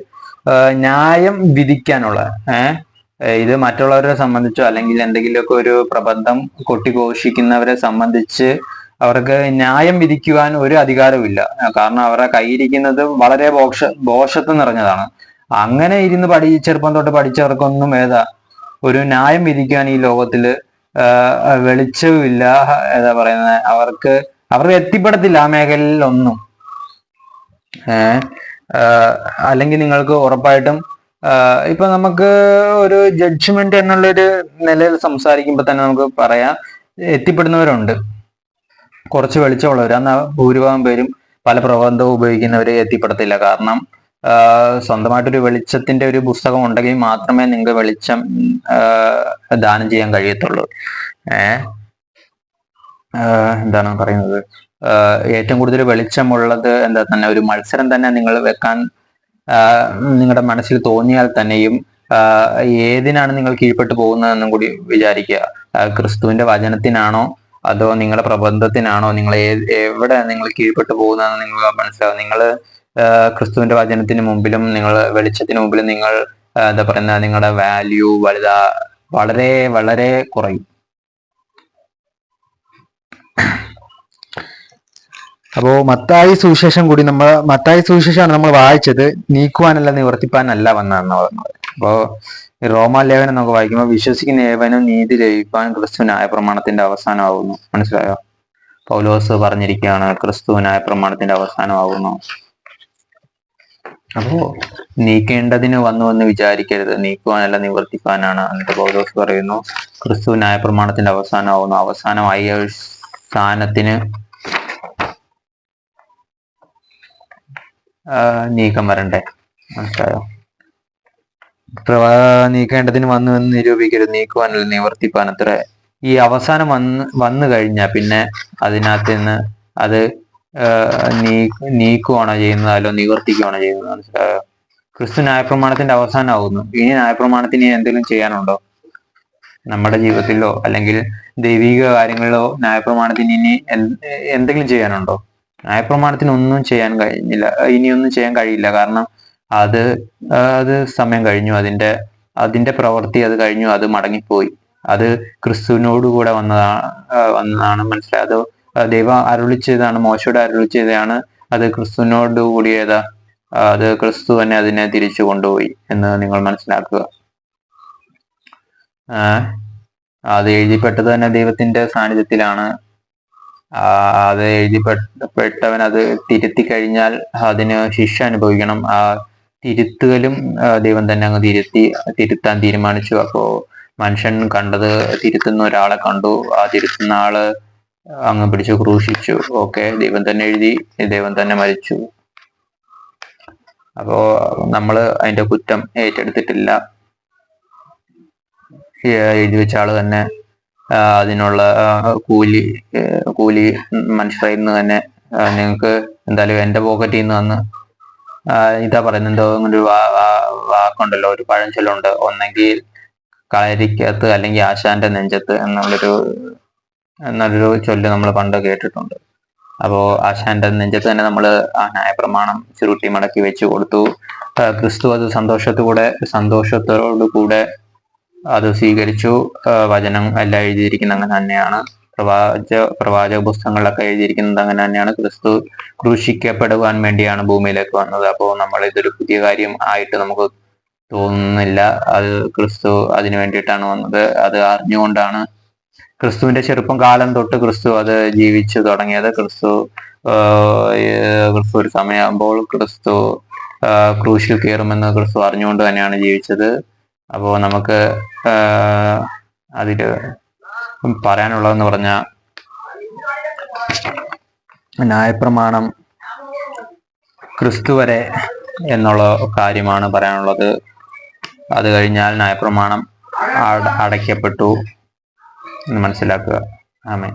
ന്യായം വിധിക്കാനുള്ള. ഇത് മറ്റുള്ളവരെ സംബന്ധിച്ചോ അല്ലെങ്കിൽ എന്തെങ്കിലുമൊക്കെ ഒരു പ്രബന്ധം കൊട്ടിഘോഷിക്കുന്നവരെ സംബന്ധിച്ച് അവർക്ക് ന്യായം വിധിക്കുവാൻ ഒരു അധികാരവും ഇല്ല. കാരണം അവരുടെ കയ്യിരിക്കുന്നത് വളരെ ബോഷത്വം നിറഞ്ഞതാണ്. അങ്ങനെ ഇരുന്ന് ചെറുപ്പം തൊട്ട് പഠിച്ചവർക്കൊന്നും ഒരു ന്യായം വിധിക്കാൻ ഈ ലോകത്തില് വെളിച്ചവും ഇല്ല. അവർക്ക് എത്തിപ്പെടത്തില്ല ആ മേഖലയിൽ ഒന്നും. അല്ലെങ്കിൽ നിങ്ങൾക്ക് ഉറപ്പായിട്ടും ഇപ്പൊ നമുക്ക് ഒരു ജഡ്ജ്മെന്റ് എന്നുള്ളൊരു നിലയിൽ സംസാരിക്കുമ്പോൾ തന്നെ നമുക്ക് പറയാം, എത്തിപ്പെടുന്നവരുണ്ട്, കുറച്ച് വെളിച്ചമുള്ളവർ. എന്നാൽ ഭൂരിഭാഗം പേരും പല പ്രബന്ധവും ഉപയോഗിക്കുന്നവരെ എത്തിപ്പെടത്തില്ല. കാരണം സ്വന്തമായിട്ടൊരു വെളിച്ചത്തിന്റെ ഒരു പുസ്തകം ഉണ്ടെങ്കിൽ മാത്രമേ നിങ്ങൾക്ക് വെളിച്ചം ദാനം ചെയ്യാൻ കഴിയത്തുള്ളൂ. എന്താണ് പറയുന്നത്, ഏറ്റവും കൂടുതൽ വെളിച്ചമുള്ളത് തന്നെ ഒരു മത്സരം തന്നെ നിങ്ങൾ വെക്കാൻ നിങ്ങളുടെ മനസ്സിൽ തോന്നിയാൽ തന്നെയും ഏതിനാണ് നിങ്ങൾ കീഴ്പ്പെട്ടു പോകുന്നതെന്നും കൂടി വിചാരിക്കുക. ക്രിസ്തുവിന്റെ വചനത്തിനാണോ അതോ നിങ്ങളുടെ പ്രബന്ധത്തിനാണോ? നിങ്ങൾ എവിടെ നിങ്ങൾ കീഴ്പ്പെട്ടു പോകുന്നതെന്ന് നിങ്ങൾ മനസ്സിലാവും. നിങ്ങൾ ക്രിസ്തുവിന്റെ വചനത്തിന് മുമ്പിലും നിങ്ങൾ വെളിച്ചത്തിന് മുമ്പിലും നിങ്ങൾ നിങ്ങളുടെ വാല്യൂ വളരെ വളരെ കുറയും. അപ്പോ മത്തായി സുവിശേഷം നമ്മൾ വായിച്ചത് നീക്കുവാനല്ല നിവർത്തിപ്പാനല്ല വന്നതെന്ന് പറഞ്ഞത്. അപ്പോ റോമാലേഖനം നമുക്ക് വായിക്കുമ്പോൾ വിശ്വസിക്കുന്ന ഏവനും നീതി ലഭിപ്പാൻ ക്രിസ്തു ന്യായപ്രമാണത്തിന്റെ അവസാനമാകുന്നു. മനസ്സിലായോ? പൗലോസ് പറഞ്ഞിരിക്കുകയാണ് ക്രിസ്തു ന്യായപ്രമാണത്തിന്റെ അവസാനമാകുന്നു. അപ്പോ നീക്കേണ്ടതിന് വന്നു വിചാരിക്കരുത്, നീക്കുവാനല്ല നിവർത്തിപ്പാനാണ്. എന്നിട്ട് പൗലോസ് പറയുന്നു ക്രിസ്തു ന്യായപ്രമാണത്തിന്റെ അവസാനമാകുന്നു. അവസാനമായി സ്ഥാനത്തിന് നീക്കം വരണ്ടേ? മനസ്സിലായോ? നീക്കേണ്ടതിന് വന്നു എന്ന് നിരൂപിക്കരുത്, നീക്കുവാനല്ല നിവർത്തിപ്പാൻ. അത്ര ഈ അവസാനം വന്നു കഴിഞ്ഞാൽ പിന്നെ അതിനകത്ത് നിന്ന് അത് നീക്കുവാണോ ചെയ്യുന്നത് അല്ലോ നിവർത്തിക്കുകയാണോ ചെയ്യുന്നത്? മനസ്സിലായോ? ക്രിസ്തു ന്യായപ്രമാണത്തിന്റെ അവസാനമാകുന്നു. ഇനി ന്യായപ്രമാണത്തിന് എന്തെങ്കിലും ചെയ്യാനുണ്ടോ നമ്മുടെ ജീവിതത്തിലോ അല്ലെങ്കിൽ ദൈവിക കാര്യങ്ങളിലോ? ന്യായപ്രമാണത്തിന് ഇനി എന്തെങ്കിലും ചെയ്യാനുണ്ടോ? ന്യായപ്രമാണത്തിന് ഒന്നും ചെയ്യാൻ കഴിഞ്ഞില്ല, ഇനിയൊന്നും ചെയ്യാൻ കഴിയില്ല. കാരണം അത് സമയം കഴിഞ്ഞു, അതിന്റെ പ്രവൃത്തി അത് കഴിഞ്ഞു, അത് മടങ്ങിപ്പോയി. അത് ക്രിസ്തുവിനോടുകൂടെ വന്നതാണ്. മനസ്സിലായത്? ദൈവം അരുളിച്ചതാണ്, മോശയോട് അരുളിച്ചതാണ്. അത് ക്രിസ്തുവിനോട് കൂടിയതാ. അത് ക്രിസ്തു തന്നെ അതിനെ തിരിച്ചു കൊണ്ടുപോയി എന്ന് നിങ്ങൾ മനസ്സിലാക്കുക. അത് എഴുതിപ്പെട്ടത് തന്നെ ദൈവത്തിന്റെ സാന്നിധ്യത്തിലാണ്. അത് എഴുതിപ്പെട്ടവൻ അത് തിരുത്തി കഴിഞ്ഞാൽ അതിന് ശിക്ഷ അനുഭവിക്കണം. ആ തിരുത്തുകലും ദൈവം തന്നെ അങ്ങ് തിരുത്താൻ തീരുമാനിച്ചു. അപ്പോ മനുഷ്യൻ കണ്ടത് തിരുത്തുന്ന ഒരാളെ കണ്ടു. ആ തിരുത്തുന്ന ആള് അങ്ങ് പിടിച്ചു ക്രൂശിച്ചു. ഓക്കെ, ദൈവം തന്നെ എഴുതി, ദൈവം തന്നെ മരിച്ചു. അപ്പോ നമ്മള് അതിന്റെ കുറ്റം ഏറ്റെടുത്തിട്ടില്ല. എഴുതി വെച്ച ആള് തന്നെ അതിനുള്ള കൂലി മനുഷ്യരിൽ നിന്ന് തന്നെ നിങ്ങൾക്ക് എന്തായാലും എന്റെ പോക്കറ്റിൽ നിന്ന് വന്ന് ഇതാ പറയുന്നത്, എന്തോ ഒരു വാക്കുണ്ടല്ലോ, ഒരു പഴഞ്ചൊല്ലുണ്ട്, ഒന്നെങ്കിൽ കളരിക്കകത്ത് അല്ലെങ്കിൽ ആശാന്റെ നെഞ്ചത്ത് എന്നൊരു ചൊല്ല് നമ്മൾ പണ്ട് കേട്ടിട്ടുണ്ട്. അപ്പോ ആശാന്റെ നെഞ്ചത്ത് തന്നെ നമ്മൾ ആ ന്യായപ്രമാണം ചുരുട്ടി മടക്കി വെച്ചു കൊടുത്തു. ക്രിസ്തു അത് സന്തോഷത്തോടു കൂടെ അത് സ്വീകരിച്ചു. വചനം എല്ലാം എഴുതിയിരിക്കുന്നത് അങ്ങനെ തന്നെയാണ്. പ്രവാചക പുസ്തകങ്ങളിലൊക്കെ എഴുതിയിരിക്കുന്നത് അങ്ങനെ തന്നെയാണ്. ക്രിസ്തു ക്രൂശിക്കപ്പെടുവാൻ വേണ്ടിയാണ് ഭൂമിയിലേക്ക് വന്നത്. അപ്പോൾ നമ്മൾ ഇതൊരു പുതിയ കാര്യം ആയിട്ട് നമുക്ക് തോന്നുന്നില്ല. അത് ക്രിസ്തു അതിനു വേണ്ടിയിട്ടാണ് വന്നത്. അത് അറിഞ്ഞുകൊണ്ടാണ് ക്രിസ്തുവിന്റെ ചെറുപ്പം കാലം തൊട്ട് ക്രിസ്തു അത് ജീവിച്ചു തുടങ്ങിയത്. ക്രിസ്തു ഒരു സമയമാകുമ്പോൾ ക്രിസ്തു ക്രൂശിൽ കയറുമെന്ന് ക്രിസ്തു അറിഞ്ഞുകൊണ്ട് തന്നെയാണ് ജീവിച്ചത്. അപ്പോ നമുക്ക് അതില് പറയാനുള്ളതെന്ന് പറഞ്ഞാൽ, ന്യായപ്രമാണം ക്രിസ്തു വരെ എന്നുള്ള കാര്യമാണ് പറയാനുള്ളത്. അത് കഴിഞ്ഞാൽ ന്യായപ്രമാണം അടയ്ക്കപ്പെട്ടു എന്ന് മനസ്സിലാക്കുക. ആമേൻ.